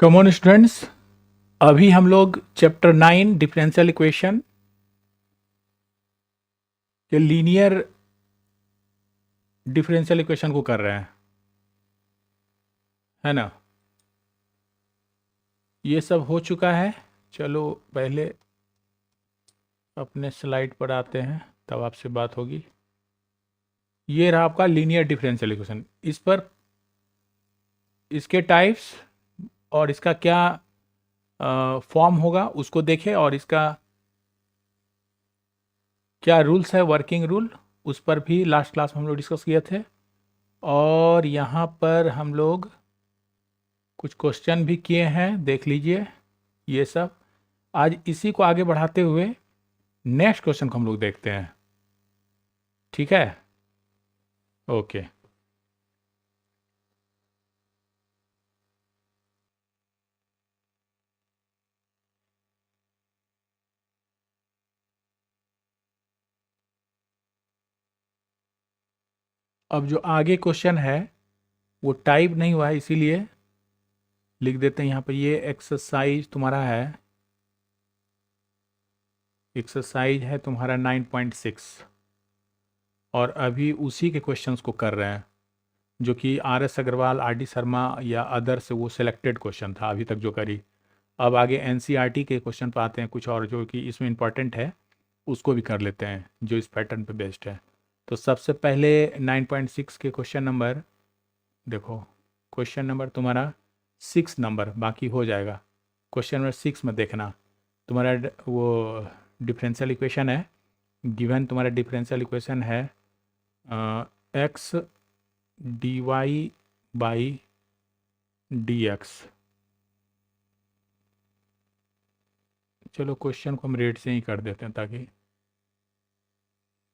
Come on students, अभी हम लोग चैप्टर 9 डिफरेंशियल इक्वेशन के लीनियर डिफरेंशियल इक्वेशन को कर रहे हैं, है ना। ये सब हो चुका है। चलो पहले अपने स्लाइड पर आते हैं, तब आपसे बात होगी। ये रहा आपका लीनियर डिफरेंशियल इक्वेशन। इस पर इसके टाइप्स और इसका क्या फॉर्म होगा उसको देखें, और इसका क्या रूल्स है, वर्किंग रूल, उस पर भी लास्ट क्लास में हम लोग डिस्कस किए थे। और यहाँ पर हम लोग कुछ क्वेश्चन भी किए हैं, देख लीजिए ये सब। आज इसी को आगे बढ़ाते हुए नेक्स्ट क्वेश्चन को हम लोग देखते हैं, ठीक है। ओके, अब जो आगे क्वेश्चन है वो टाइप नहीं हुआ है, इसीलिए लिख देते हैं यहाँ पर। ये एक्सरसाइज तुम्हारा है, एक्सरसाइज है तुम्हारा 9.6, और अभी उसी के क्वेश्चंस को कर रहे हैं, जो कि R S Agarwal, R D Sharma या अदर से वो सिलेक्टेड क्वेश्चन था अभी तक जो करी। अब आगे एनसीईआरटी के क्वेश्चन पर आते हैं, कुछ और जो कि इसमें इंपॉर्टेंट है उसको भी कर लेते हैं, जो इस पैटर्न पे बेस्ड है। तो सबसे पहले 9.6 के क्वेश्चन नंबर देखो। क्वेश्चन नंबर तुम्हारा 6 नंबर बाकी हो जाएगा। क्वेश्चन नंबर 6 में देखना, तुम्हारा वो डिफरेंशियल इक्वेशन है। गिवन तुम्हारा डिफरेंशियल इक्वेशन है x d y by d x. चलो क्वेश्चन को हम रेट से ही कर देते हैं, ताकि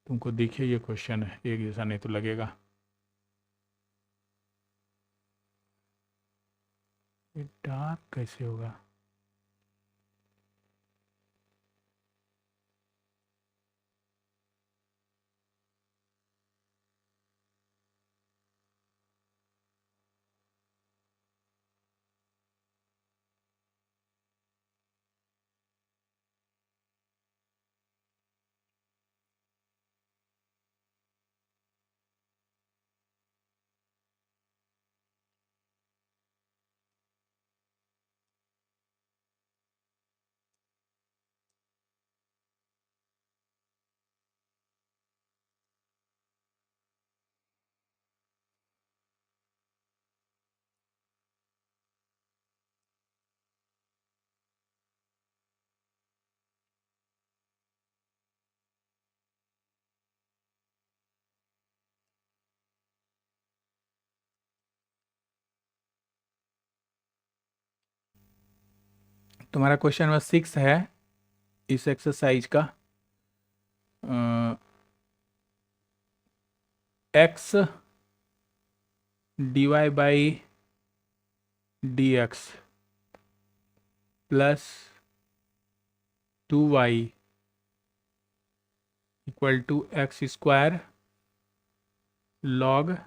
तुमको दिखे ये क्वेश्चन है एक जैसा, नहीं तो लगेगा ये डार्क कैसे होगा। तुम्हारा क्वेश्चन नंबर 6 है इस एक्सरसाइज का। X d y by d x plus 2y equal to x square log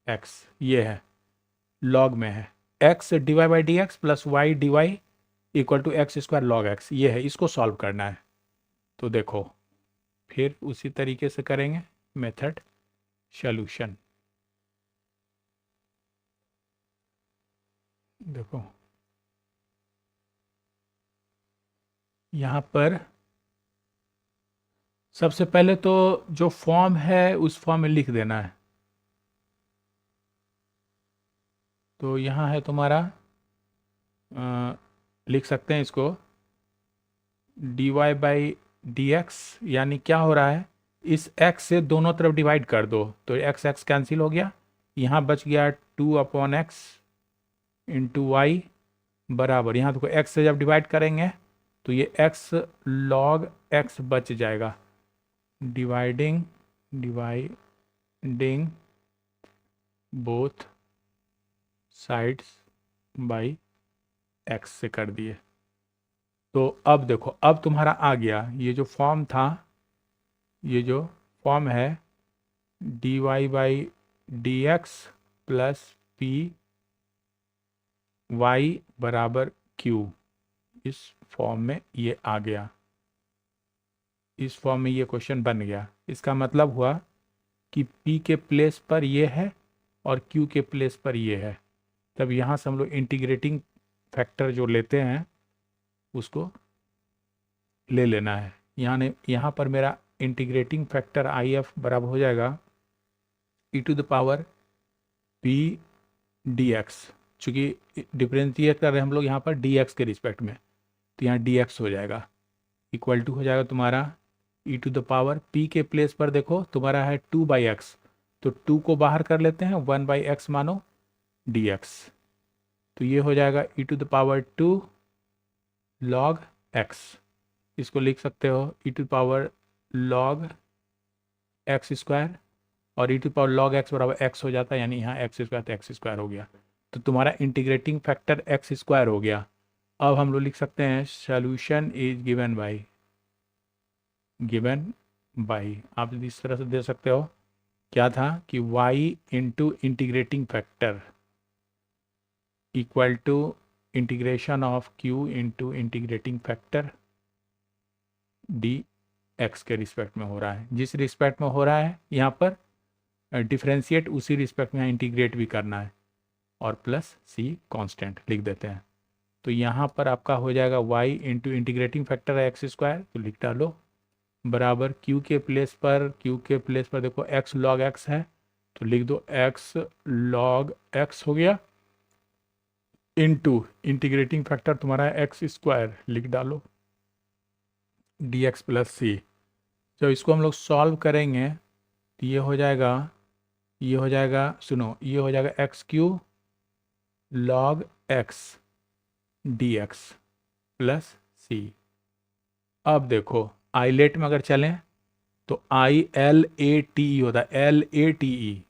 x. ये है, लॉग में है। X d y by d x plus y d y equal to x square log x, ये है, इसको solve करना है। तो देखो फिर उसी तरीके से करेंगे मेथड सॉल्यूशन। देखो यहाँ पर सबसे पहले तो जो फॉर्म है उस फॉर्म में लिख देना है। तो यहाँ है तुम्हारा, लिख सकते हैं इसको d y by d x, यानी क्या हो रहा है, इस x से दोनों तरफ डिवाइड कर दो तो x x कैंसिल हो गया, यहाँ बच गया 2/x इंटू वाई बराबर, यहाँ देखो x से जब डिवाइड करेंगे तो ये x log x बच जाएगा। Dividing both sides by x से कर दिए। तो अब देखो, अब तुम्हारा आ गया ये जो फॉर्म था, ये जो फॉर्म है dy by d x plus P y बराबर q, इस फॉर्म में ये आ गया, इस फॉर्म में ये क्वेश्चन बन गया। इसका मतलब हुआ कि p के प्लेस पर ये है और q के प्लेस पर ये है। तब यहाँ से हम लोग इंटीग्रेटिंग फैक्टर जो लेते हैं उसको ले लेना है। यहाँ पर मेरा इंटीग्रेटिंग फैक्टर IF बराबर हो जाएगा e⁻p dx। चूँकि डिफ्रेंशिएट कर रहे हैं हम लोग यहाँ पर dx के रिस्पेक्ट में, तो यहाँ dx हो जाएगा, इक्वल टू हो जाएगा तुम्हारा e⁻p के प्लेस पर देखो तुम्हारा है 2/x, तो 2 को बाहर कर लेते हैं, 1/x मानो dx, तो ये हो जाएगा e⁻2 log x। इसको लिख सकते हो e⁻log x², और e⁻log x बराबर x हो जाता है, यानी यहाँ x² तो x² हो गया, तो तुम्हारा इंटीग्रेटिंग फैक्टर x² हो गया। अब हम लोग लिख सकते हैं सॉल्यूशन इज गिवन बाई आप इस तरह से दे सकते हो, क्या था कि y into integrating factor equal to integration of q into integrating factor dx के रिस्पेक्ट में हो रहा है। जिस रिस्पेक्ट में हो रहा है यहाँ पर डिफ्रेंशिएट, उसी रिस्पेक्ट में इंटीग्रेट भी करना है, और प्लस c कांस्टेंट लिख देते हैं। तो यहाँ पर आपका हो जाएगा y इंटू इंटीग्रेटिंग फैक्टर है x², तो लिख डालो बराबर q के प्लेस पर देखो x log x है, तो लिख दो x log x हो गया, इंटू इंटीग्रेटिंग फैक्टर तुम्हारा x², लिख डालो dx प्लस c। जब इसको हम लोग सॉल्व करेंगे तो ये हो जाएगा सुनो, ये हो जाएगा x³ log x dx plus c। अब देखो आइलेट में अगर चलें तो ILATE होता है, LATE,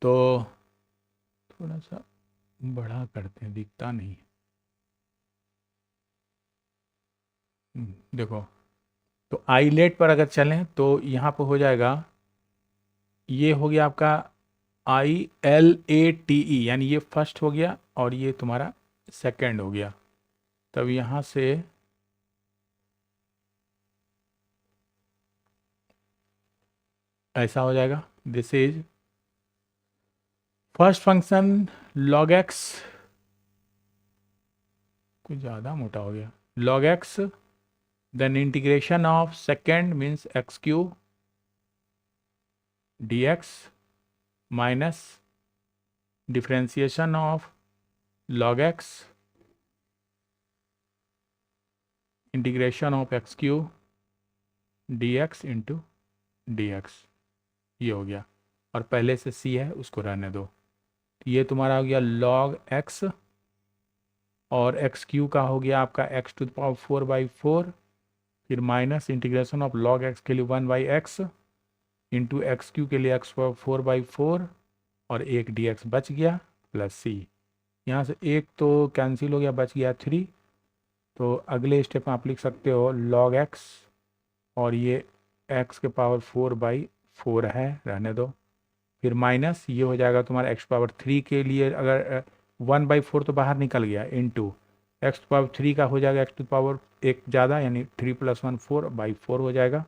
तो थोड़ा सा बड़ा करते हैं, दिखता नहीं। देखो, तो आइलेट पर अगर चलें तो यहाँ पर हो जाएगा, ये हो गया आपका ILATE, यानी ये फर्स्ट हो गया और ये तुम्हारा सेकंड हो गया। तब यहाँ से ऐसा हो जाएगा, this is first function log x, कुछ ज़्यादा मोटा हो गया, log x, then integration of second means x³ dx minus differentiation of log x integration of x³ dx into dx, ये हो गया, और पहले से c है उसको रहने दो। तो ये तुम्हारा हो गया log x, और x³ का हो गया आपका x⁴/4, फिर minus integration of log x के लिए 1/x इंटू x³ के लिए x⁴/4, और एक dx बच गया प्लस c। यहाँ से एक तो कैंसिल हो गया, बच गया 3। तो अगले स्टेप में आप लिख सकते हो log x, और ये x⁴/4 है, रहने दो, फिर माइनस ये हो जाएगा तुम्हारा x⁴ के लिए, अगर 1/4 तो बाहर निकल गया, इंटू x⁴ का हो जाएगा x⁴ ज़्यादा, यानी 3 + 1 4/4 हो जाएगा,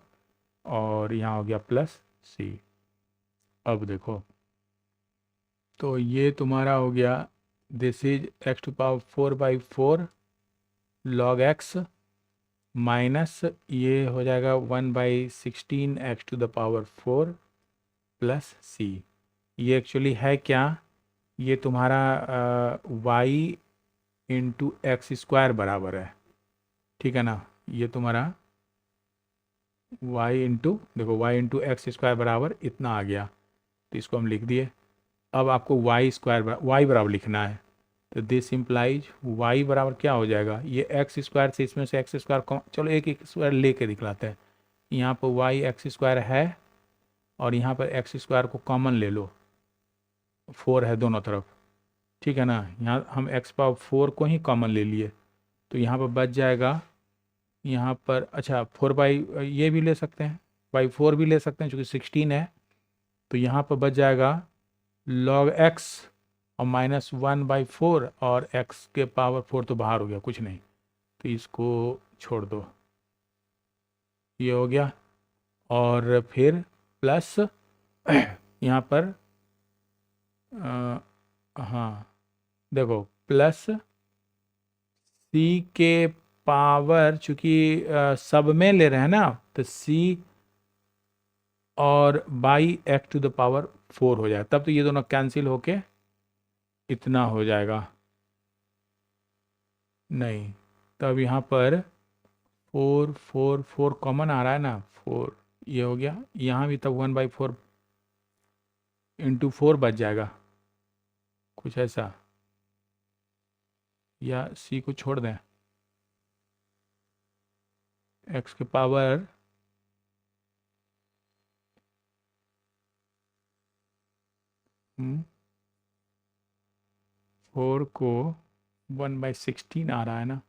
और यहाँ हो गया प्लस c। अब देखो, तो ये तुम्हारा हो गया, this is x⁴/4 log x minus ये हो जाएगा 1/16 x⁴ प्लस c। ये एक्चुअली है क्या, ये तुम्हारा y इंटू x² बराबर है, ठीक है ना। ये तुम्हारा y इंटू, देखो y इंटू x² बराबर इतना आ गया, तो इसको हम लिख दिए। अब आपको y बराबर लिखना है, तो दिस इम्प्लाइज y बराबर क्या हो जाएगा, ये x² से इसमें से x², चलो एक स्क्वायर लेके दिखलाते हैं। यहाँ पर y x² है, और यहाँ पर x² को कॉमन ले लो, 4 है दोनों तरफ, ठीक है ना। यहाँ हम x⁴ को ही कॉमन ले लिए, तो यहाँ पर बच जाएगा, यहाँ पर अच्छा 4 ये भी ले सकते हैं, /4 भी ले सकते हैं, चूँकि 16 है, तो यहाँ पर बच जाएगा log x और -1/4 और x के पावर 4 तो बाहर हो गया, कुछ नहीं, तो इसको छोड़ दो, ये हो गया। और फिर प्लस यहाँ पर हाँ देखो, प्लस c के पावर, चूंकि सब में ले रहे हैं ना, तो c और by x to the power 4 हो जाएगा, तब तो ये दोनों कैंसिल होके इतना हो जाएगा। नहीं, तब यहाँ पर 4 कॉमन आ रहा है ना, 4 ये हो गया, यहाँ भी तब 1/4 इंटू 4 बच जाएगा, कुछ ऐसा, या c को छोड़ दें, x के पावर 4 को 1/16 आ रहा है ना,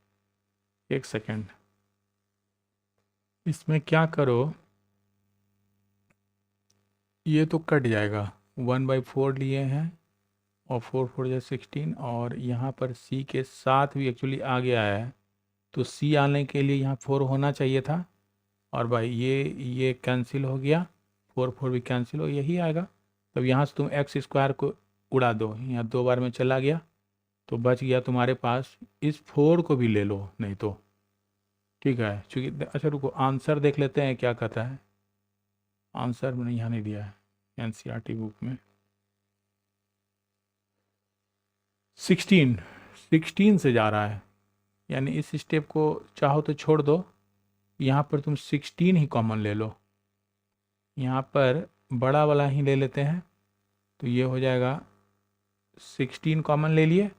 एक सेकेंड, इसमें क्या करो, ये तो कट जाएगा, 1/4 लिए हैं और 4 4 16, और यहाँ पर c के साथ भी एक्चुअली आ गया है, तो c आने के लिए यहाँ 4 होना चाहिए था, और भाई ये कैंसिल हो गया, 4 भी कैंसिल हो, यही आएगा। तब यहाँ से तुम x स्क्वायर को उड़ा दो, यहाँ 2 बार में चला गया, तो बच गया तुम्हारे पास, इस 4 को भी ले लो नहीं तो, ठीक है, चूँकि अच्छा रुको आंसर देख लेते हैं क्या कहता है, आंसर मैंने यहाँ नहीं दिया है एनसीईआरटी बुक में। 16 से जा रहा है, यानी इस स्टेप को चाहो तो छोड़ दो, यहाँ पर तुम 16 ही कॉमन ले लो, यहाँ पर बड़ा वाला ही ले लेते हैं, तो ये हो जाएगा 16 कॉमन ले लिए,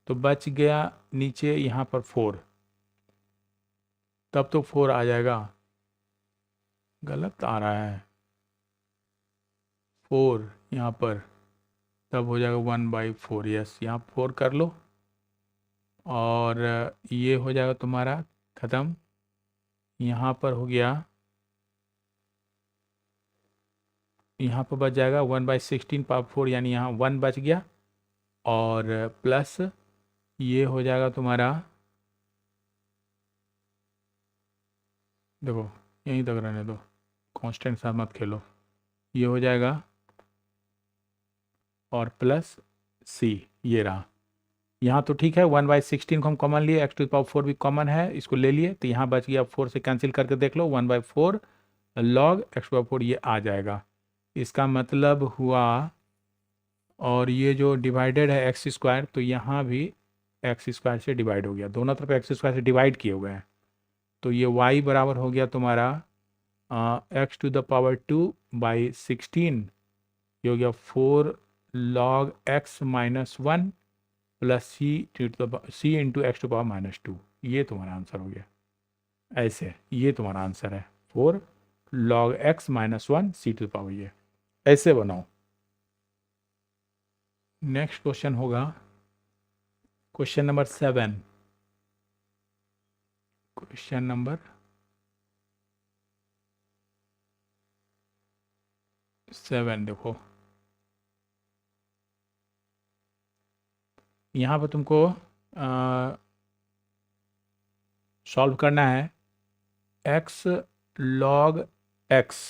तो बच गया नीचे यहाँ पर 4, तब तो 4 आ जाएगा, गलत आ रहा है 4 यहाँ पर, तब हो जाएगा 1/4, यस, यहाँ 4 कर लो, और ये हो जाएगा तुम्हारा ख़त्म, यहाँ पर हो गया, यहाँ पर बच जाएगा 1/16 पावर 4, यानी यहाँ 1 बच गया, और प्लस ये हो जाएगा तुम्हारा, देखो यहीं तक रहने दो, कांस्टेंट साथ मत खेलो, ये हो जाएगा, और प्लस c, ये रहा, यहाँ तो ठीक है, 1/16 को हम कॉमन लिए, x टू द पावर 4 भी कॉमन है, इसको ले लिए, तो यहाँ बच गया, 4 से कैंसिल करके देख लो, 1/4 log x to the power 4 ये आ जाएगा, इसका मतलब हुआ, और ये जो डिवाइडेड है एक्स स्क्वायर, तो यहाँ भी एक्स स्क्वायर से डिवाइड हो गया, दोनों तरफ एक्स स्क्वायर से डिवाइड किए हुए हैं, तो ये y बराबर हो गया तुम्हारा x टू द पावर 2/16, ये हो गया 4 log x - 1 plus c into x to power -2, ये तुम्हारा आंसर हो गया, ऐसे ये तुम्हारा आंसर है 4 log x - 1 c to power, ये ऐसे बनाओ। नेक्स्ट क्वेश्चन होगा क्वेश्चन नंबर 7, क्वेश्चन नंबर 7 देखो, यहाँ पर तुमको सॉल्व करना है, x log x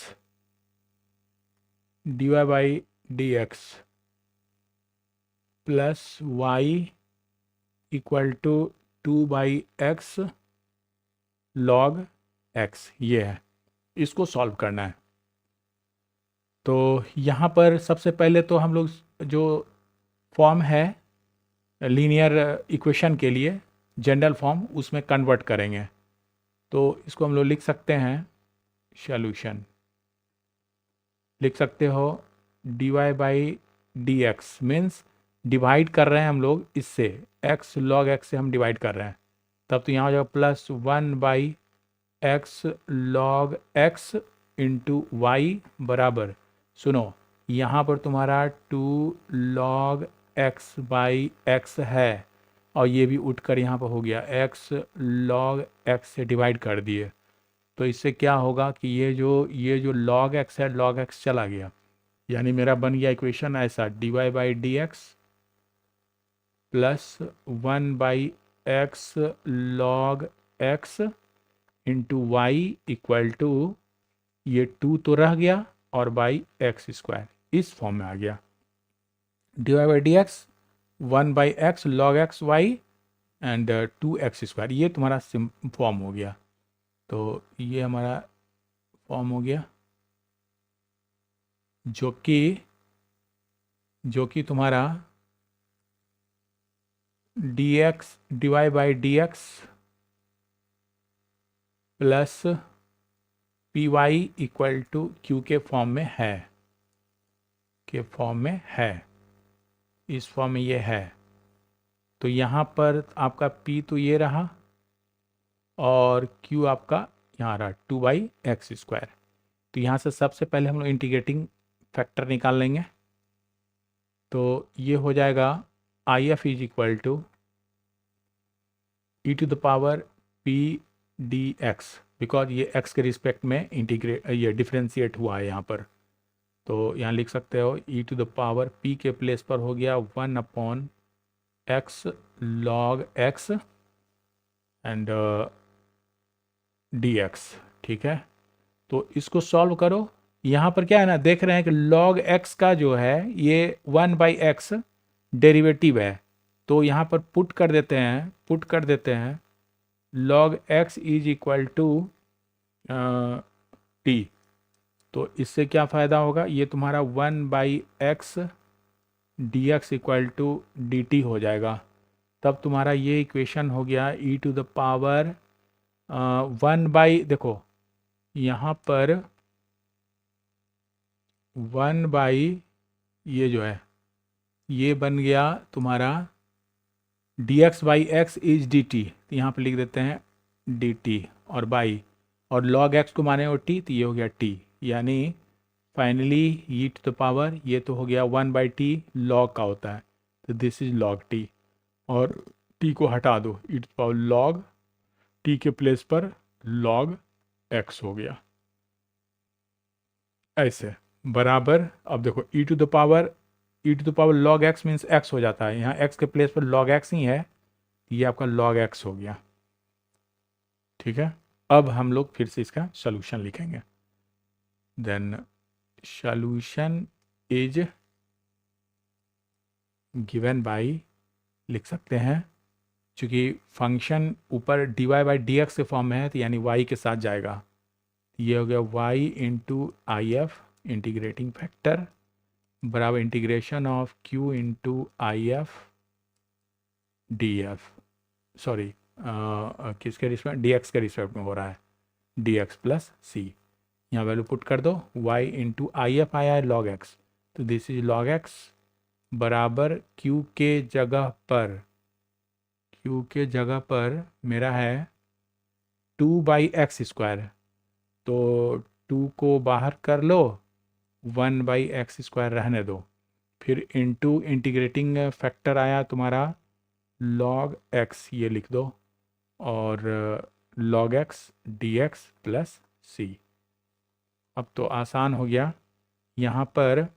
dy/dx plus y equal to 2/x log x, ये है, इसको सॉल्व करना है। तो यहाँ पर सबसे पहले तो हम लोग जो फॉर्म है लीनियर इक्वेशन के लिए जनरल फॉर्म, उसमें कन्वर्ट करेंगे, तो इसको हम लोग लिख सकते हैं, सॉल्यूशन लिख सकते हो, dy/dx मीन्स डिवाइड कर रहे हैं हम लोग इससे, x log x से हम डिवाइड कर रहे हैं, तब तो यहाँ हो जाएगा plus 1/x log x into y बराबर, सुनो यहाँ पर तुम्हारा 2 log x/x है, और ये भी उठकर यहाँ पर हो गया x log x से डिवाइड कर दिए, तो इससे क्या होगा कि ये जो log x है, log x चला गया, यानी मेरा बन गया इक्वेशन ऐसा, dy/dx plus 1/x log x into y equal to ये 2 तो रह गया और बाई एक्स स्क्वायर इस फॉर्म में आ गया। Divide by d x 1/x log x y and 2x square, ये तुम्हारा फॉर्म हो गया। तो ये हमारा फॉर्म हो गया जो कि तुम्हारा dx divide by dx plus p y equal to q के फॉर्म में है, इस फॉर्म में ये है। तो यहाँ पर आपका p तो ये रहा और q आपका यहाँ रहा 2/x स्क्वायर। तो यहाँ से सबसे पहले हम लोग इंटीग्रेटिंग फैक्टर निकाल लेंगे। तो ये हो जाएगा IF is equal to e to the power p dx, because ये x के रिस्पेक्ट में ये डिफ्रेंशिएट हुआ है यहाँ पर। तो यहाँ लिख सकते हो e to the power p के प्लेस पर हो गया 1/x log x and dx। ठीक है, तो इसको सॉल्व करो। यहाँ पर क्या है ना, देख रहे हैं कि log x का जो है ये 1/x डेरिवेटिव है। तो यहाँ पर पुट कर देते हैं log x is equal to t। तो इससे क्या फ़ायदा होगा, ये तुम्हारा 1/x dx equal to dt हो जाएगा। तब तुम्हारा ये इक्वेशन हो गया e टू द पावर 1 देखो यहाँ पर 1 ये जो है ये बन गया तुम्हारा dx/x इज dt। तो यहाँ पर लिख देते हैं dt और बाई, और log x को माने और t, तो ये हो गया t। यानी finally e to the power ये तो हो गया 1/t log का होता है, तो दिस इज log t। और t को हटा दो, e to the power log t के प्लेस पर log x हो गया ऐसे बराबर। अब देखो e to the power log x means x हो जाता है, यहाँ x के प्लेस पर log x ही है, ये आपका log x हो गया। ठीक है, अब हम लोग फिर से इसका सॉल्यूशन लिखेंगे। Then solution is given by, लिख सकते हैं चूँकि फंक्शन ऊपर dy/dx के फॉर्म में है तो यानी y के साथ जाएगा। ये हो गया y into IF integrating factor बराबर integration of q into IF df, sorry किसके रिस्पेक्ट, dx के रिस्पेक्ट में हो रहा है, dx प्लस c। यहाँ वैल्यू पुट कर दो, y इंटू IF आया है log x, तो दिस इज log x बराबर q के जगह पर मेरा है 2/x स्क्वायर। तो 2 को बाहर कर लो, 1/x स्क्वायर रहने दो, फिर इंटू इंटीग्रेटिंग फैक्टर आया तुम्हारा log x, ये लिख दो, और log x dx plus c। अब तो आसान हो गया। यहाँ पर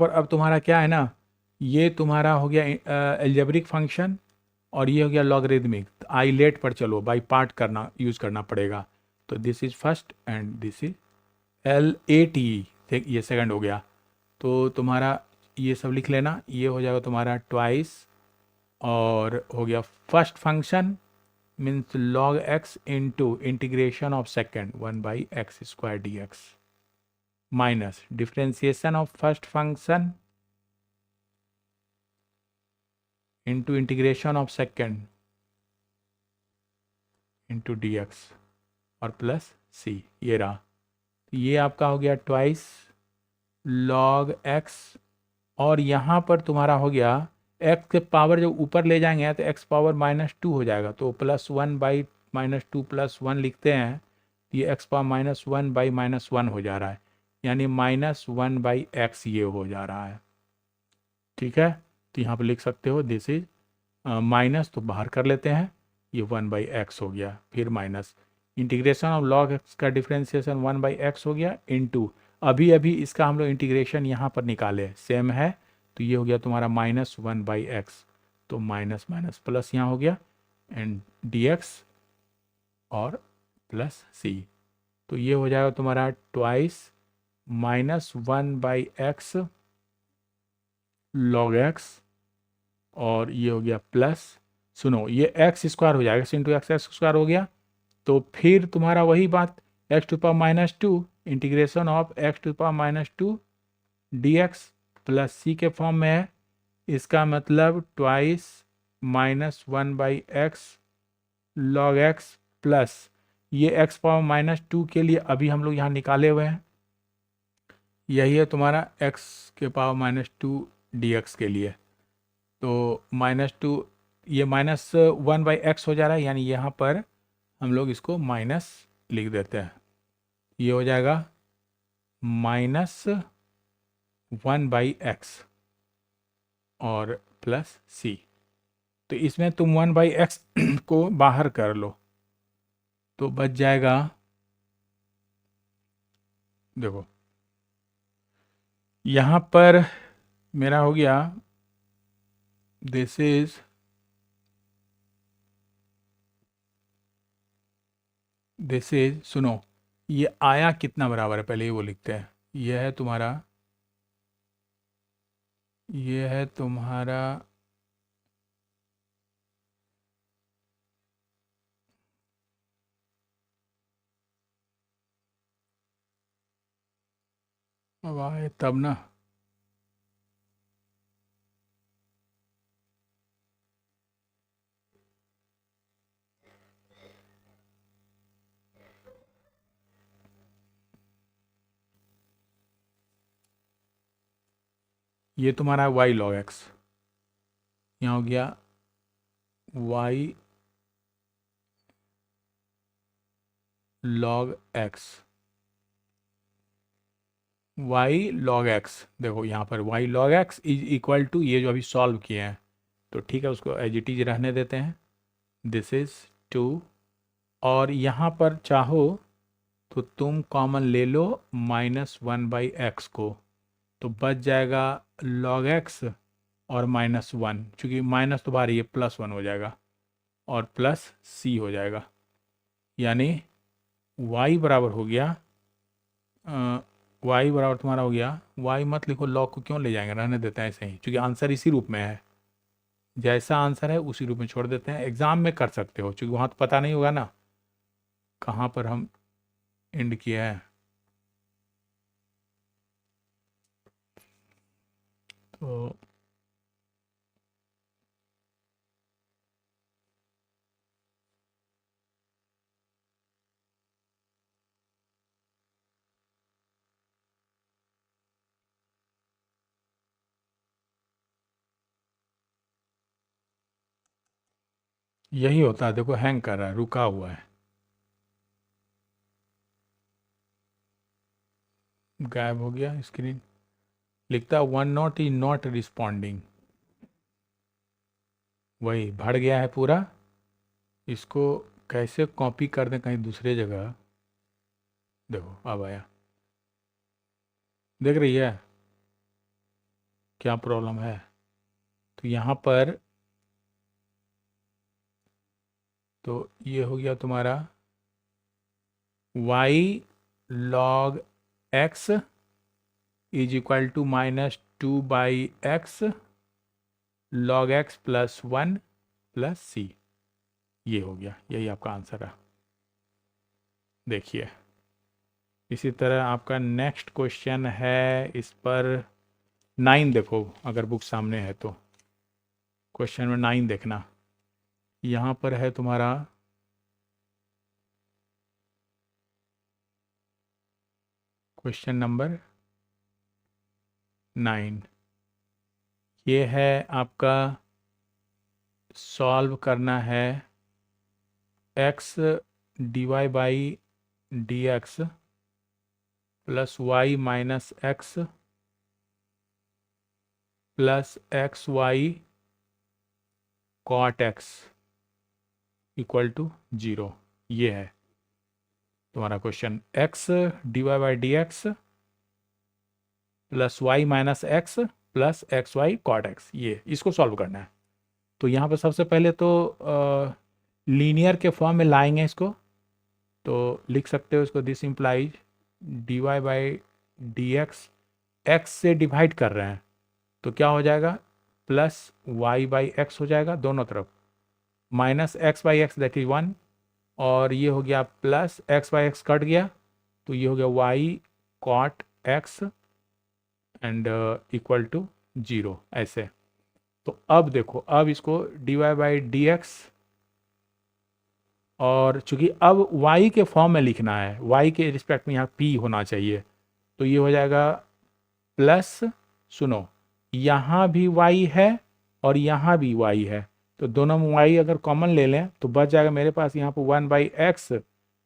अब तुम्हारा क्या है ना, ये तुम्हारा हो गया एल्जेब्रिक फंक्शन और ये हो गया लॉगरिदमिक। आइलेट पर चलो, बाय पार्ट यूज़ करना पड़ेगा। तो this is first and this is LAT, ये सेकंड हो गया। तो तुम्हारा ये सब लिख लेना, ये हो जाएगा तुम्हारा ट्वाइस, और हो गया first function means log x into integration of second 1/x square dx minus differentiation of first function into integration of second into dx और प्लस c, ये रहा। ये आपका हो गया ट्वाइस log x, और यहाँ पर तुम्हारा हो गया x के पावर जब ऊपर ले जाएंगे तो x पावर -2 हो जाएगा, तो +1/-2 + 1 लिखते हैं, ये x पावर -1/-1 हो जा रहा है, यानी -1/x ये हो जा रहा है। ठीक है, तो यहाँ पर लिख सकते हो दिस इज माइनस, तो बाहर कर लेते हैं, ये 1/x हो गया, फिर minus integration of log x का डिफ्रेंसिएशन 1/x हो गया, इंटू अभी इसका हम लोग इंटीग्रेशन यहाँ पर निकाले, सेम है तो ये हो गया तुम्हारा -1/x, तो माइनस माइनस प्लस यहाँ हो गया एंड dx और प्लस c, तो ये हो जाएगा तुम्हारा ट्वाइस -1/x log x, और ये हो गया प्लस, सुनो ये एक्स स्क्वायर हो जाएगा, x इंटू एक्स स्क्वायर हो गया, तो फिर तुम्हारा वही बात x⁻², integration of x⁻² dx plus c के फॉर्म में है, इसका मतलब twice -1/x log x plus ये x⁻² के लिए अभी हम लोग यहाँ निकाले हुए हैं, यही है तुम्हारा x⁻² dx के लिए, तो -2 ये -1/x हो जा रहा है, यानी यहाँ पर हम लोग इसको माइनस लिख देते हैं, ये हो जाएगा -1/x और प्लस c, तो इसमें तुम 1/x को बाहर कर लो तो बच जाएगा, देखो यहाँ पर मेरा हो गया दिस इज सुनो ये आया कितना बराबर है, पहले ही वो लिखते हैं, ये है तुम्हारा अब आए तब ना, ये तुम्हारा y log x, यहाँ हो गया y log x, y log x, देखो यहाँ पर y log x is equal to, ये जो अभी सॉल्व किए हैं तो ठीक है, उसको एज इट इज रहने देते हैं, दिस इज 2, और यहाँ पर चाहो तो तुम कॉमन ले लो -1/x को, तो बच जाएगा log x और -1, चूँकि माइनस तो बाहर, ये +1 हो जाएगा और प्लस c हो जाएगा, यानी y बराबर हो गया y बराबर तुम्हारा हो गया, y मत लिखो, log को क्यों ले जाएंगे, रहने देते हैं ऐसे ही, क्योंकि आंसर इसी रूप में है, जैसा आंसर है उसी रूप में छोड़ देते हैं, एग्जाम में कर सकते हो क्योंकि वहाँ तो पता नहीं होगा ना कहाँ पर हम एंड किया है, तो यही होता है, देखो हैंग कर रहा है, रुका हुआ है, गायब हो गया स्क्रीन, लिखता one not is not responding, वही भर गया है पूरा, इसको कैसे कॉपी कर दें कहीं दूसरे जगह, देखो अब आया, देख रही है क्या प्रॉब्लम है, तो यहाँ पर तो ये हो गया तुम्हारा y log x is equal to -2/x log x plus 1 plus c, ये हो गया, यही आपका आंसर है। देखिए इसी तरह आपका नेक्स्ट क्वेश्चन है, इस पर 9 देखो, अगर बुक सामने है तो क्वेश्चन में 9 देखना, यहाँ पर है तुम्हारा क्वेश्चन नंबर 9, ये है आपका सॉल्व करना है x dy/dx plus y minus x plus xy cot x equal to 0, ये है तुम्हारा question, x dy/dx plus y minus x plus x y cot x, ये इसको सॉल्व करना है। तो यहाँ पर सबसे पहले तो लीनियर के फॉर्म में लाएंगे इसको, तो लिख सकते हो इसको, this implies d y by d x से डिवाइड कर रहे हैं तो क्या हो जाएगा, प्लस वाई बाई एक्स हो जाएगा दोनों तरफ, minus x by x that is 1, और ये हो गया plus x by x cut गया तो ये हो गया y cot x and equal to 0 ऐसे। तो अब देखो, अब इसको d y by d x, और चूंकि अब y के फॉर्म में लिखना है, y के रिस्पेक्ट में यहाँ p होना चाहिए, तो ये हो जाएगा प्लस, सुनो यहाँ भी y है और यहाँ भी y है, तो दोनों में y अगर कॉमन ले लें तो बच जाएगा मेरे पास यहाँ पर 1/x,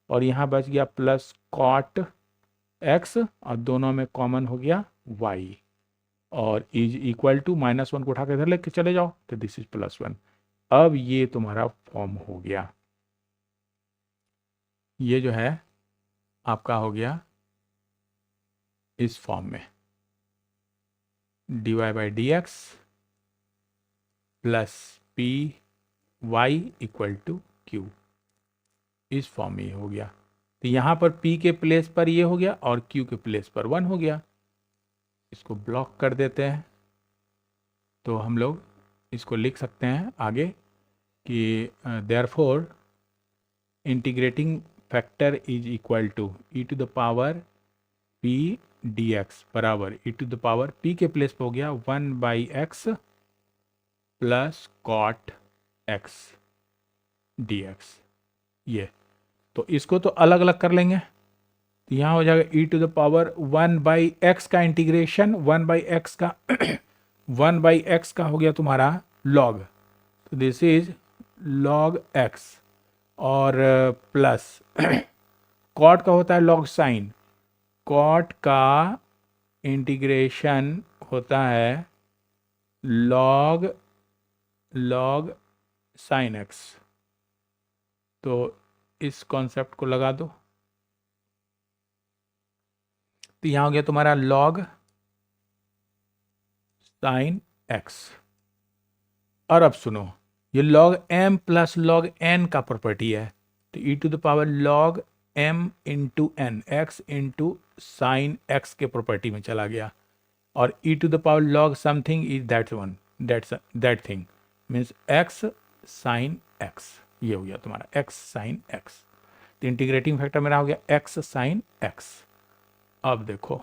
और यहाँ बच गया प्लस कॉट x, और दोनों में कॉमन हो गया y, और इज इक्वल टू -1 को उठा के इधर लेके चले जाओ तो दिस इज +1। अब ये तुम्हारा फॉर्म हो गया, ये जो है आपका हो गया इस फॉर्म में, d y by d x plus p y equal to q, इस फॉर्म में ये हो गया। तो यहाँ पर p के प्लेस पर ये हो गया और q के प्लेस पर 1 हो गया। इसको ब्लॉक कर देते हैं, तो हम लोग इसको लिख सकते हैं आगे कि therefore integrating factor is equal to e to the power p dx बराबर e to the power p के प्लेस पे हो गया 1/x plus cot x dx। ये तो इसको तो अलग अलग कर लेंगे, तो यहाँ हो जाएगा ई टू द पावर 1/x का इंटीग्रेशन 1/x का 1/x का हो गया तुम्हारा लॉग, तो दिस इज लॉग x, और प्लस कॉट का होता है लॉग साइन, कॉट का इंटीग्रेशन होता है लॉग साइन एक्स। तो इस कॉन्सेप्ट को लगा दो, तो यहाँ हो गया तुम्हारा लॉग साइन एक्स। और अब सुनो, ये log m plus log n का प्रॉपर्टी है, तो e to the power log m into n, x into sine x के प्रॉपर्टी में चला गया, और e to the power log something is that one, that thing means x sine x, ये हो गया तुम्हारा एक्स साइन एक्स। तो इंटीग्रेटिंग फैक्टर मेरा हो गया एक्स साइन एक्स। अब देखो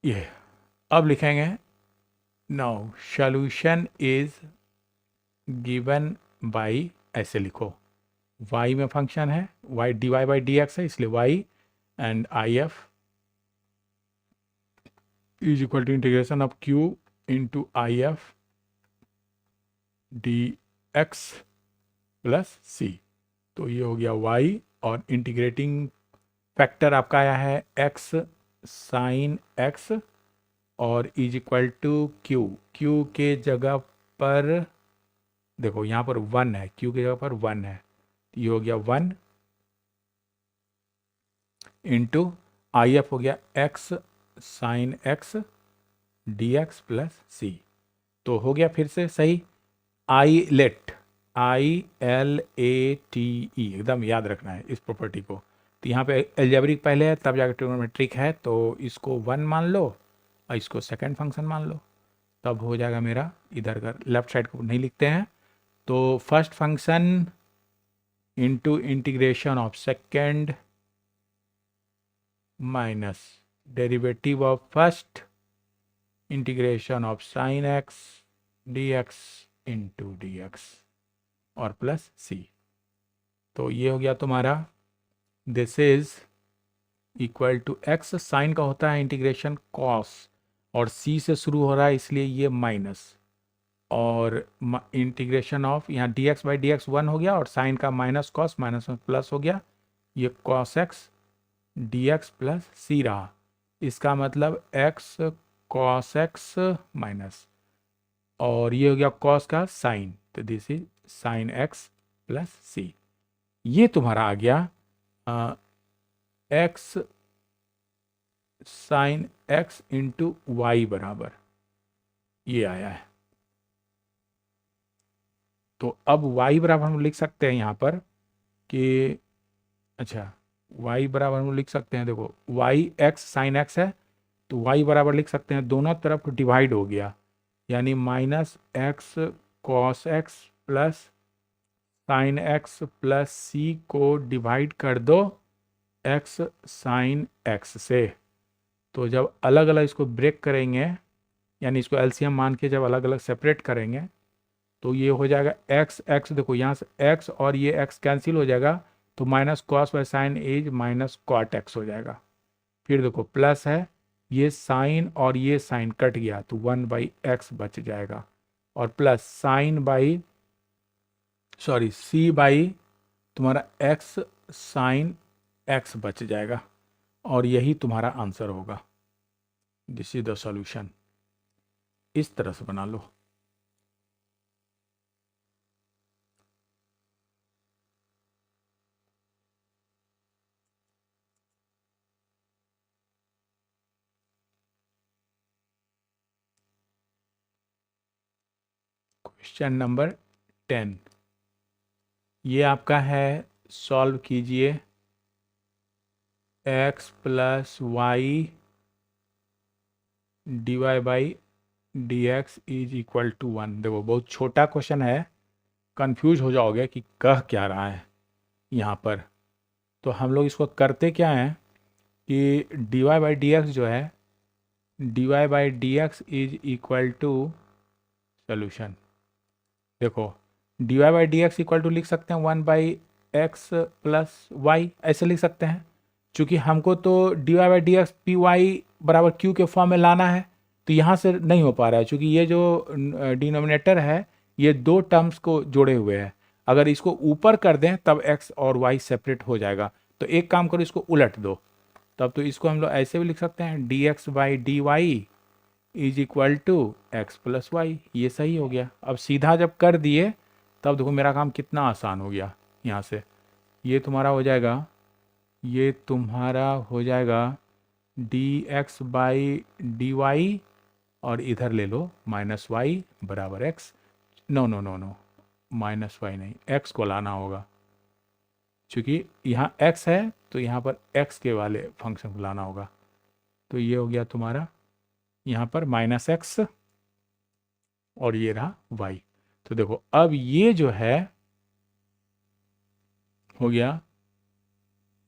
ये, अब लिखेंगे now solution is given by, ऐसे लिखो y में फंक्शन है y dy by d x है, इसलिए y and I F is equal to integration of q into I F d x plus c. तो ये हो गया y, और इंटीग्रेटिंग फैक्टर आपका आया है x साइन x, और इज इक्वल टू q के जगह पर देखो यहाँ पर 1 है, q की जगह पर 1 है, ये हो गया 1 इंटू आई एफ हो गया x sine x d x plus c. तो हो गया फिर से सही, ILATE एकदम याद रखना है इस प्रॉपर्टी को। तो यहाँ पे एल्जेब्रिक पहले है तब जाकर ट्रिग्नोमेट्रिक है, तो इसको 1 मान लो और इसको सेकंड फंक्शन मान लो, तब हो जाएगा मेरा, इधर का लेफ्ट साइड को नहीं लिखते हैं, तो first function into integration of second minus derivative of first integration of sine x d x into d x और प्लस सी। तो ये हो गया तुम्हारा, this is equal to x, sine का होता है इंटीग्रेशन कॉस, और सी से शुरू हो रहा है इसलिए ये माइनस, और इंटीग्रेशन ऑफ यहाँ d x by d x 1 हो गया, और साइन का माइनस कॉस, माइनस में प्लस हो गया, ये cos x d x plus c रहा, इसका मतलब एक्स कॉस एक्स माइनस, और ये हो गया कॉस का साइन, तो this is sine x plus c. ये तुम्हारा आ गया x sine x into y बराबर ये आया है। तो अब y बराबर हम लिख सकते हैं यहाँ पर कि अच्छा y बराबर हम लिख सकते हैं, देखो y x साइन x है तो y बराबर लिख सकते हैं, दोनों तरफ डिवाइड हो गया यानी minus x cos x plus sine x plus c को डिवाइड कर दो x साइन x से। तो जब अलग अलग इसको ब्रेक करेंगे यानी इसको एलसीएम मान के जब अलग अलग सेपरेट करेंगे तो ये हो जाएगा एक्स एक्स, देखो यहाँ से एक्स और ये एक्स कैंसिल हो जाएगा तो minus cos by sine as minus cot x हो जाएगा। फिर देखो प्लस है, ये साइन और ये साइन कट गया तो 1/x बच जाएगा और plus sine by c by तुम्हारा एक्स साइन एक्स बच जाएगा और यही तुम्हारा आंसर होगा। This is the solution. इस तरह से बना लो। क्वेश्चन नंबर 10 ये आपका है, सॉल्व कीजिए। x plus y d y by d x is equal to 1। देखो बहुत छोटा क्वेश्चन है, कंफ्यूज हो जाओगे कि कह क्या रहा है यहाँ पर। तो हम लोग इसको करते क्या हैं कि d y by d x जो है, d y by d x is equal to solution. देखो d y by d x equal to लिख सकते हैं 1/x प्लस वाई, ऐसे लिख सकते हैं। चूँकि हमको तो d y by d x p y बराबर क्यू के फॉर्म में लाना है तो यहाँ से नहीं हो पा रहा है, चूँकि ये जो डिनोमिनेटर है ये दो टर्म्स को जोड़े हुए है। अगर इसको ऊपर कर दें तब x और y सेपरेट हो जाएगा। तो एक काम करो, इसको उलट दो, तब तो इसको हम लोग ऐसे भी लिख सकते हैं d x by d y is equal to x plus y. ये सही हो गया। अब सीधा जब कर दिए तब देखो मेरा काम कितना आसान हो गया। यहाँ से ये तुम्हारा हो जाएगा, ये तुम्हारा हो जाएगा d x by d y और इधर ले लो माइनस वाई बराबर x. No no no no, minus y नहीं, एक्स को लाना होगा। क्योंकि यहाँ एक्स है तो यहाँ पर एक्स के वाले फंक्शन को लाना होगा। तो ये हो गया तुम्हारा यहाँ पर माइनस एक्स और ये रहा वाई। तो देखो अब ये जो है हो गया,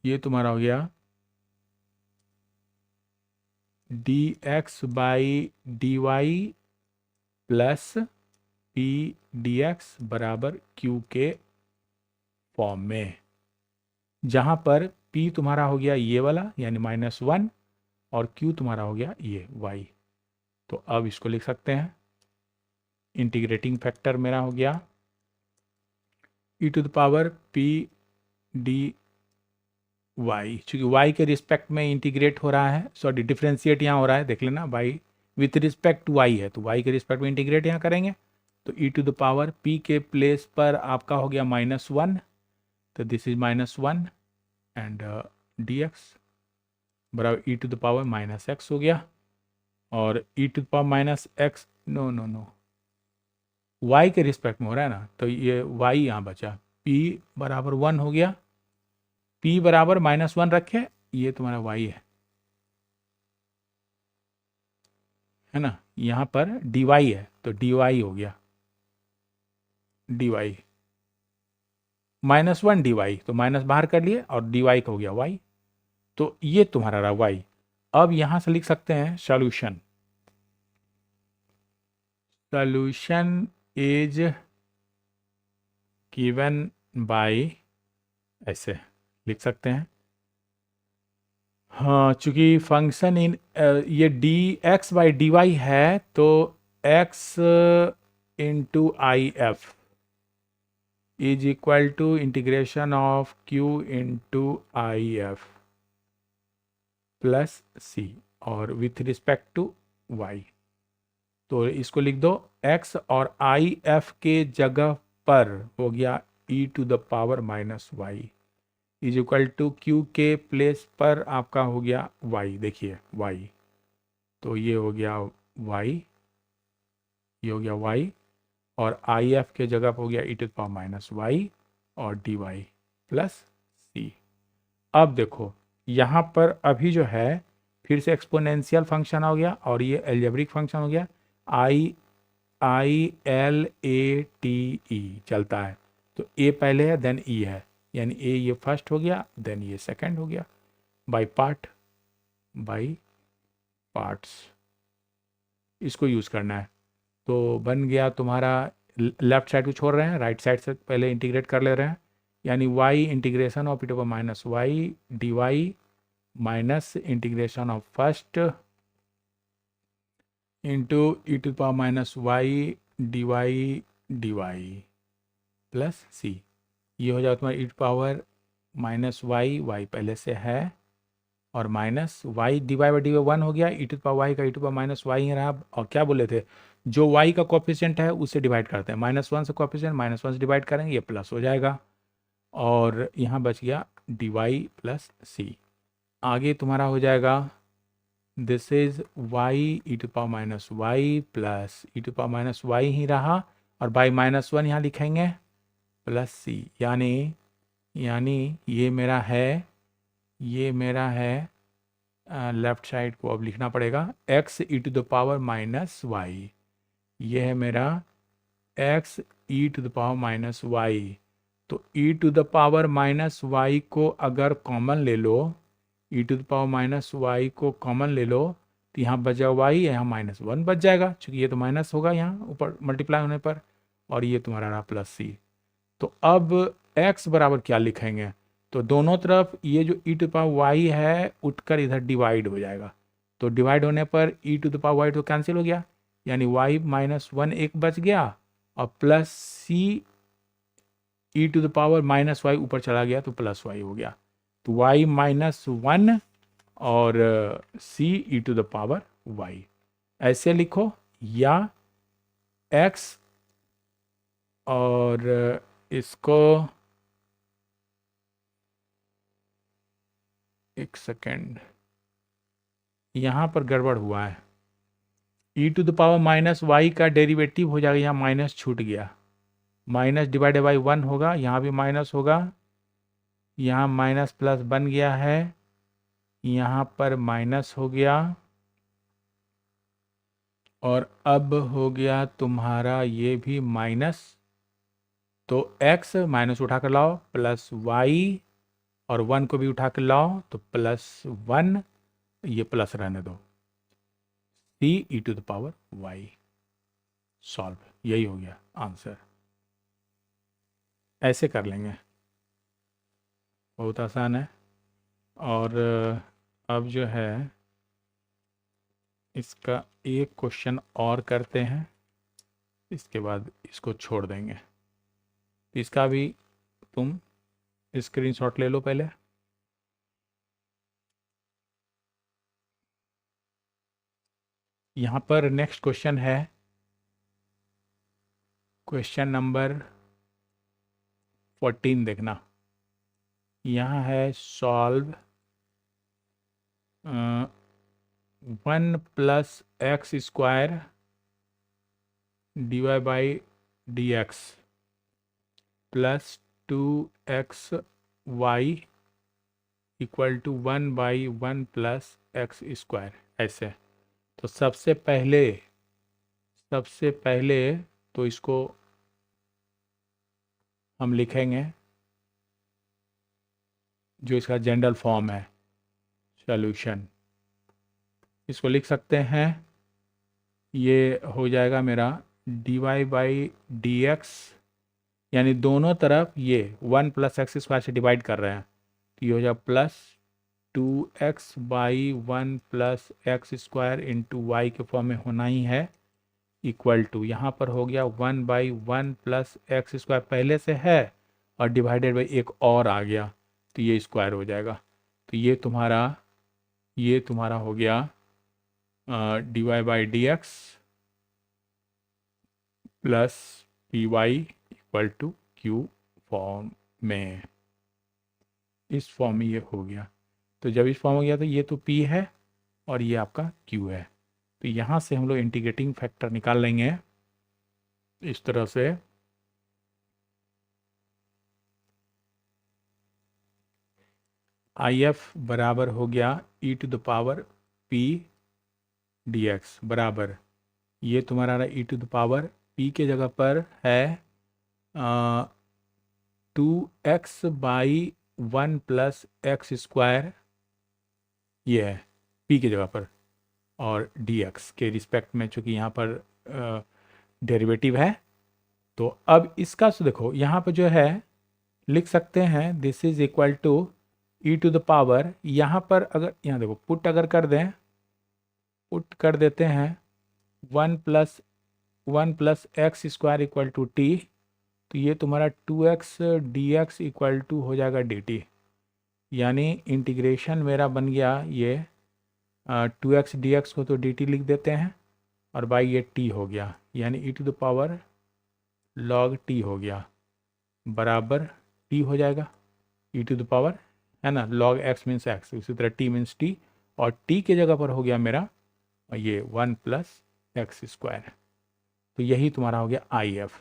ये तुम्हारा हो गया d x by d y plus p d x बराबर क्यू के फॉर्म में, जहां पर p तुम्हारा हो गया ये वाला यानी -1 और q तुम्हारा हो गया ये y। तो अब इसको लिख सकते हैं, इंटीग्रेटिंग फैक्टर मेरा हो गया e to the power p d y। चूंकि y के रिस्पेक्ट में इंटीग्रेट हो रहा है, सॉरी डिफ्रेंशिएट यहाँ हो रहा है, देख लेना y with respect to y है तो y के रिस्पेक्ट में इंटीग्रेट यहाँ करेंगे। तो e to the power p के प्लेस पर आपका हो गया -1, तो दिस इज -1 एंड dx बराबर e to the power -x हो गया। और e to the power -x no no no y के रिस्पेक्ट में हो रहा है ना, तो ये y यहाँ बचा, p बराबर 1 हो गया। p बराबर -1 रखे, ये तुम्हारा y है ना, यहाँ पर dy है तो dy हो गया, dy -1 dy, तो माइनस बाहर कर लिए और dy का हो गया y। तो ये तुम्हारा रहा y। अब यहां से लिख सकते हैं solution. Solution is given by, ऐसे लिख सकते हैं। हाँ चूंकि फंक्शन इन ये d x by d y है तो x into I F is equal to integration of q into I F plus c और विथ रिस्पेक्ट टू y। तो इसको लिख दो, x और आई एफ के जगह पर हो गया e to the power -y। Is equal to q के प्लेस पर आपका हो गया वाई, देखिए वाई, तो ये हो गया वाई, ये हो गया वाई, और आई एफ के जगह पर हो गया e to the power minus y और डी वाई प्लस सी। अब देखो यहाँ पर अभी जो है फिर से एक्सपोनेंशियल फंक्शन हो गया और ये एल्जेब्रिक फंक्शन हो गया। आई I L A T E चलता है, तो ए पहले है देन ई है, यानी ए ये फर्स्ट हो गया देन ये सेकंड हो गया, बाय पार्ट्स इसको यूज़ करना है। तो बन गया तुम्हारा, लेफ्ट साइड को छोड़ रहे हैं, राइट साइड से पहले इंटीग्रेट कर ले रहे हैं, यानी y integration of e to power minus y d y minus integration of first into e to power minus y d y plus c. ये हो जाएगा तुम्हारा e to power minus y, y पहले से है, और minus y d y by d y 1 हो गया, ई टू पावर वाई का e to power minus y ही रहा। और क्या बोले थे, जो वाई का कोफिशिएंट है उससे डिवाइड करते हैं, -1 से कोफिशिएंट -1 से डिवाइड करेंगे, ये प्लस हो जाएगा, और यहाँ बच गया डी वाई प्लस सी। आगे तुम्हारा हो जाएगा this is y e to power minus y plus e to power minus y ही रहा, और बाई -1 यहाँ लिखेंगे प्लस सी, यानी ये मेरा है लेफ्ट साइड को अब लिखना पड़ेगा x e to the power minus y, ये है मेरा x e to the power minus y. तो e to the power minus y को अगर कॉमन ले लो, e to the power minus y को कॉमन ले लो, तो यहाँ बच जाएगा वाई, यहाँ -1 बच जाएगा, क्योंकि ये तो माइनस होगा यहाँ ऊपर मल्टीप्लाई होने पर, और ये तुम्हारा रहा प्लस सी। तो अब x बराबर क्या लिखेंगे, तो दोनों तरफ ये जो ई टू पावर वाई है उठकर इधर डिवाइड हो जाएगा, तो डिवाइड होने पर e to the power y तो कैंसिल हो गया, यानी y -1 एक बच गया, और plus c e to the power minus y ऊपर चला गया तो प्लस वाई हो गया, तो y -1 और c e to the power y ऐसे लिखो, या x और इसको एक सेकेंड, यहाँ पर गड़बड़ हुआ है, e to the power minus y का डेरिवेटिव हो जाएगा, यहाँ माइनस छूट गया, माइनस डिवाइडेड बाई 1 होगा, यहाँ भी माइनस होगा, यहाँ माइनस प्लस बन गया है, यहाँ पर माइनस हो गया, और अब हो गया तुम्हारा ये भी माइनस, तो x माइनस उठा कर लाओ प्लस y, और 1 को भी उठा कर लाओ तो +1, ये प्लस रहने दो, c e to the power y solve, यही हो गया आंसर। ऐसे कर लेंगे, बहुत आसान है। और अब जो है इसका एक क्वेश्चन और करते हैं, इसके बाद इसको छोड़ देंगे। इसका भी तुम स्क्रीनशॉट ले लो पहले। यहाँ पर नेक्स्ट क्वेश्चन है क्वेश्चन नंबर 14, देखना यहाँ है solve 1 + x² dy by d x plus 2xy equal to 1/1 + x², ऐसे। तो सबसे पहले तो इसको हम लिखेंगे जो इसका जनरल फॉर्म है, सॉल्यूशन, इसको लिख सकते हैं, ये हो जाएगा मेरा dy बाई डी एक्स, यानी दोनों तरफ ये 1 + x² से डिवाइड कर रहे हैं, तो ये हो जाएगा +2x/1 + x² इंटू वाई के फॉर्म में होना ही है, इक्वल टू यहाँ पर हो गया 1/1 + x² पहले से है, और डिवाइडेड बाई एक और आ गया, तो ये स्क्वायर हो जाएगा। तो ये तुम्हारा हो गया dy by d x plus py equal to q form में। इस फॉर्म में ये हो गया। तो जब इस फॉर्म हो गया तो ये तो P है और ये आपका Q है। तो यहाँ से हम लोग इंटीग्रेटिंग फैक्टर निकाल लेंगे इस तरह से। IF बराबर हो गया e⁻p dx बराबर, ये तुम्हारा e⁻p के जगह पर है 2x/1 + x², ये है p के जगह पर, और dx के रिस्पेक्ट में, चूंकि यहाँ पर डेरिवेटिव है। तो अब इसका देखो यहाँ पर जो है लिख सकते हैं this is equal to e⁻, यहाँ पर अगर यहाँ देखो पुट अगर कर दें, पुट कर देते हैं 1 + x² इक्वल टू t, तो ये तुम्हारा 2x dx इक्वल टू हो जाएगा dt। यानी इंटीग्रेशन मेरा बन गया ये 2x dx को तो dt लिख देते हैं, और बाई ये t हो गया, यानी e⁻ log t हो गया बराबर t हो जाएगा e⁻, है ना, log x मीन्स x, उसी तरह t मीन्स t, और t के जगह पर हो गया मेरा ये 1 + x²। तो यही तुम्हारा हो गया IF,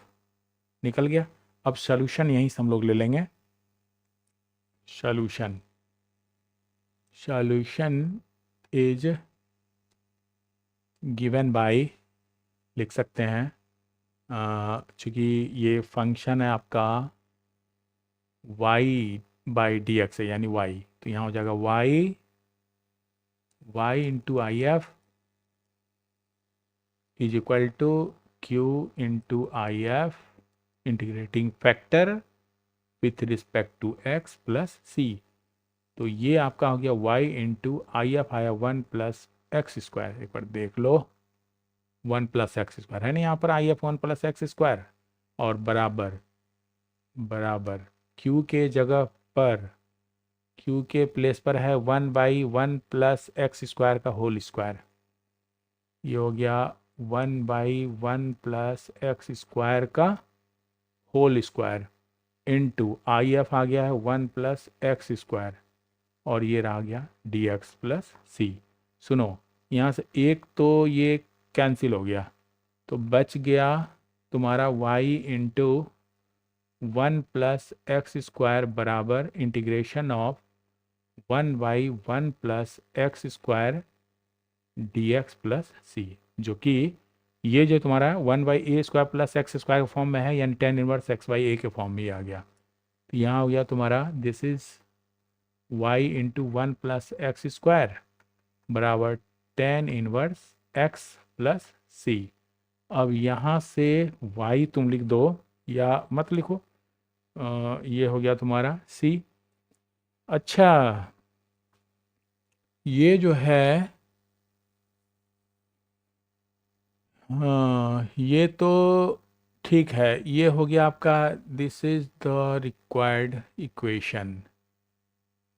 निकल गया। अब सोल्यूशन यहीं से हम लोग ले लेंगे। सोल्यूशन इज गिवन बाय, लिख सकते हैं चूँकि ये फंक्शन है आपका y/dx है, यानी y, तो यहाँ हो जाएगा y × IF is equal to q × IF integrating factor with respect to x + c। तो ये आपका हो गया y × IF आया 1 + x², एक बार देख लो 1 + x² है ना यहाँ पर, IF 1 + x², और बराबर q के जगह पर, q के प्लेस पर है 1/1 + x² का होल स्क्वायर, ये हो गया 1/1 + x² का होल स्क्वायर इनटू IF आ गया है 1 + x², और ये रह गया dx + c। सुनो यहाँ से एक तो ये कैंसिल हो गया, तो बच गया तुम्हारा y × 1 + x² बराबर integration of 1/1 + x² dx + c, जो कि ये जो तुम्हारा 1/a² + x² के फॉर्म में है, यानी tan इनवर्स x/a के फॉर्म में ही आ गया। तो यहाँ हो गया तुम्हारा दिस इज y × 1 + x² बराबर tan इनवर्स x + c। अब यहाँ से y तुम लिख दो या मत लिखो, ये हो गया तुम्हारा c। अच्छा ये जो है हाँ ये तो ठीक है, ये हो गया आपका this is the required equation,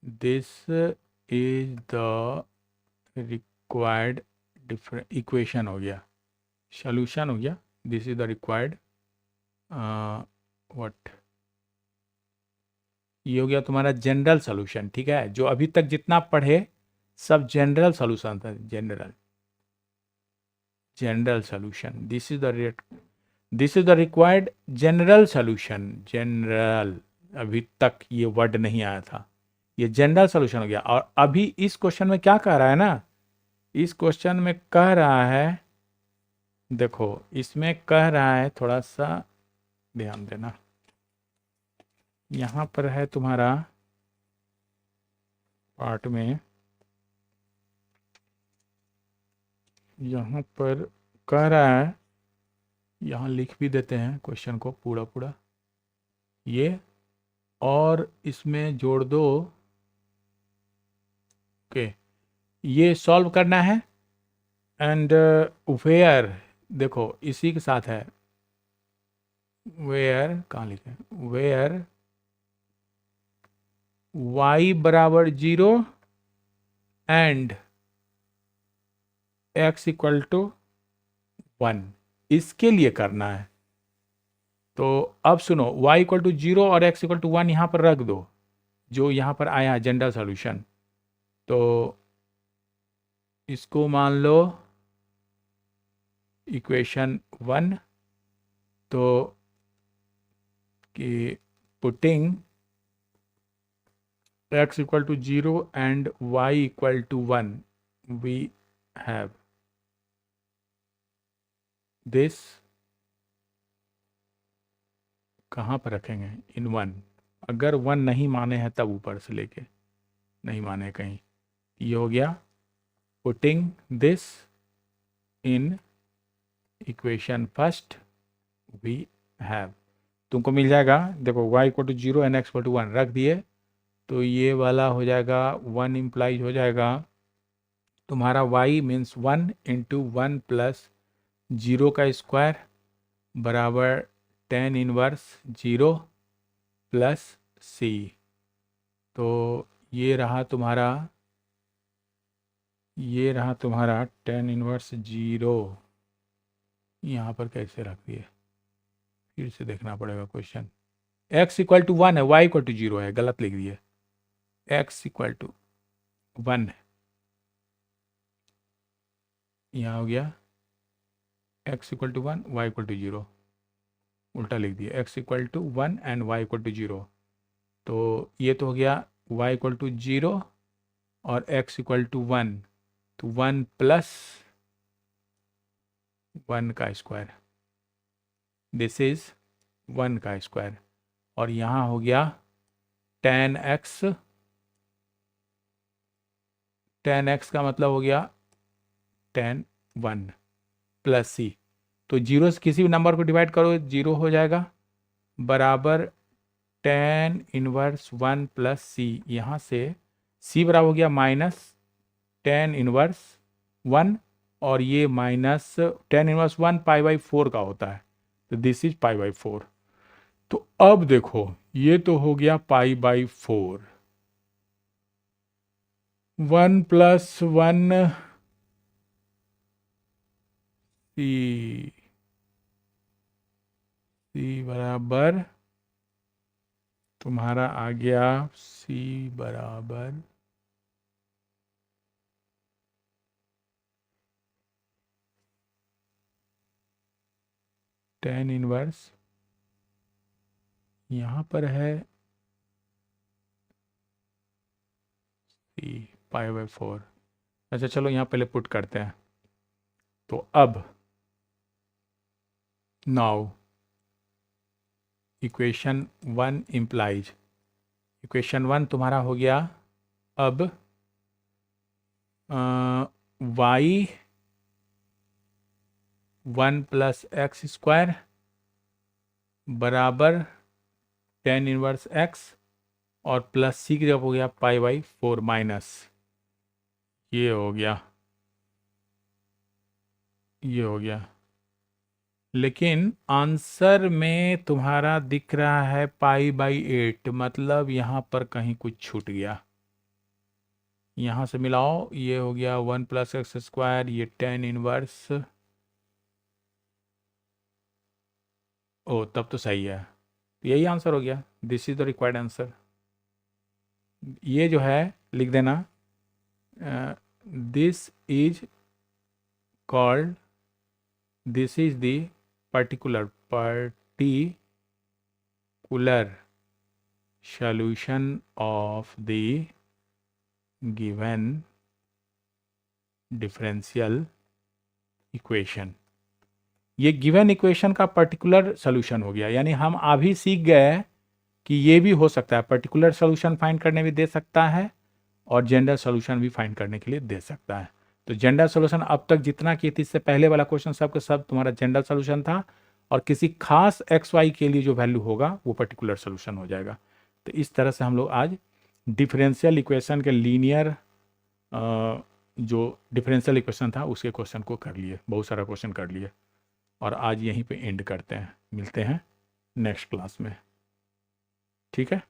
this is the required equation हो गया, सॉल्यूशन हो गया, this is the required what, ये हो गया तुम्हारा जनरल सॉल्यूशन। ठीक है, जो अभी तक जितना पढ़े सब जनरल सॉल्यूशन था, general solution, this is the required general solution. General, अभी तक ये वर्ड नहीं आया था, ये जनरल सॉल्यूशन हो गया। और अभी इस क्वेश्चन में क्या कह रहा है ना, इस क्वेश्चन में कह रहा है, देखो इसमें कह रहा है, थोड़ा सा ध्यान देना, यहाँ पर है तुम्हारा पार्ट में, यहाँ पर कह रहा है, यहाँ लिख भी देते हैं क्वेश्चन को पूरा ये, और इसमें जोड़ दो, ओके, ये सॉल्व करना है। एंड वेयर, देखो इसी के साथ है, वेयर कहाँ लिखे, वेयर y बराबर 0 एंड x इक्वल टू 1, इसके लिए करना है। तो अब सुनो, y इक्वल टू 0 और x इक्वल टू 1 यहाँ पर रख दो, जो यहाँ पर आया है जनरल सॉल्यूशन, तो इसको मान लो इक्वेशन 1, तो कि putting x equal to 0 and y equal to 1, we have this, कहाँ पर रखेंगे, इन 1, अगर 1 नहीं माने हैं तब ऊपर से लेके, नहीं माने कहीं, ये हो गया putting this in equation first we have, तुमको मिल जाएगा, देखो y equal to 0 and x equal to 1 रख दिए, तो ये वाला हो जाएगा 1 इम्प्लाइज हो जाएगा तुम्हारा y मीन्स 1 इंटू 1 प्लस 0 का स्क्वायर बराबर tan इनवर्स 0 प्लस c, तो ये रहा तुम्हारा tan इनवर्स 0, यहाँ पर कैसे रख दिए, फिर से देखना पड़ेगा क्वेश्चन, x इक्वल टू 1 है, y इक्वल टू 0 है, गलत लिख दिए, x इक्वल टू 1 है, यहाँ हो गया x equal to 1 y equal to 0, उल्टा लिख दिया, x equal to 1 and y equal to 0, तो ये तो हो गया y इक्वल टू 0 और x इक्वल टू 1, तो 1 प्लस 1 का स्क्वायर, दिस इज 1 का स्क्वायर, और यहाँ हो गया tan x का मतलब हो गया tan 1 प्लस c, तो 0 से किसी भी नंबर को डिवाइड करो 0 हो जाएगा, बराबर tan इनवर्स 1 प्लस c, यहाँ से c बराबर हो गया माइनस tan इनवर्स 1, और ये minus tan inverse 1 pi by 4 का होता है, तो दिस इज पाई बाई 4, तो अब देखो ये तो हो गया पाई बाई 4, 1 प्लस 1 c बराबर तुम्हारा आ गया c बराबर tan इनवर्स, यहाँ पर है c पाई बाई 4, अच्छा चलो यहाँ पहले पुट करते हैं, तो अब नाउ इक्वेशन 1 इम्प्लाइज, इक्वेशन 1 तुम्हारा हो गया अब y 1 प्लस एक्स स्क्वायर बराबर tan इनवर्स x, और प्लस c जब हो गया पाई बाई 4 माइनस, ये हो गया, लेकिन आंसर में तुम्हारा दिख रहा है पाई बाई 8, मतलब यहाँ पर कहीं कुछ छूट गया, यहाँ से मिलाओ, ये हो गया 1 प्लस एक्स स्क्वायर, ये tan इनवर्स, ओ तब तो सही है, यही आंसर हो गया, this is the required answer, ये जो है लिख देना, this is called, this is the particular solution of the given differential equation, ये गिवन इक्वेशन का पर्टिकुलर सोल्यूशन हो गया, यानी हम अभी सीख गए कि ये भी हो सकता है, पर्टिकुलर सोल्यूशन फाइंड करने भी दे सकता है और जनरल सोल्यूशन भी फाइंड करने के लिए दे सकता है, तो जनरल सोल्यूशन अब तक जितना किए थे इससे पहले वाला क्वेश्चन सब के सब तुम्हारा जनरल सोल्यूशन था, और किसी खास एक्स वाई के लिए जो वैल्यू होगा वो पर्टिकुलर सोल्यूशन हो जाएगा, तो इस तरह से हम लोग आज डिफरेंशियल इक्वेशन के लीनियर जो डिफरेंशियल इक्वेशन था उसके क्वेश्चन को कर लिए, बहुत सारा क्वेश्चन कर लिए, और आज यहीं पे एंड करते हैं, मिलते हैं नेक्स्ट क्लास में, ठीक है।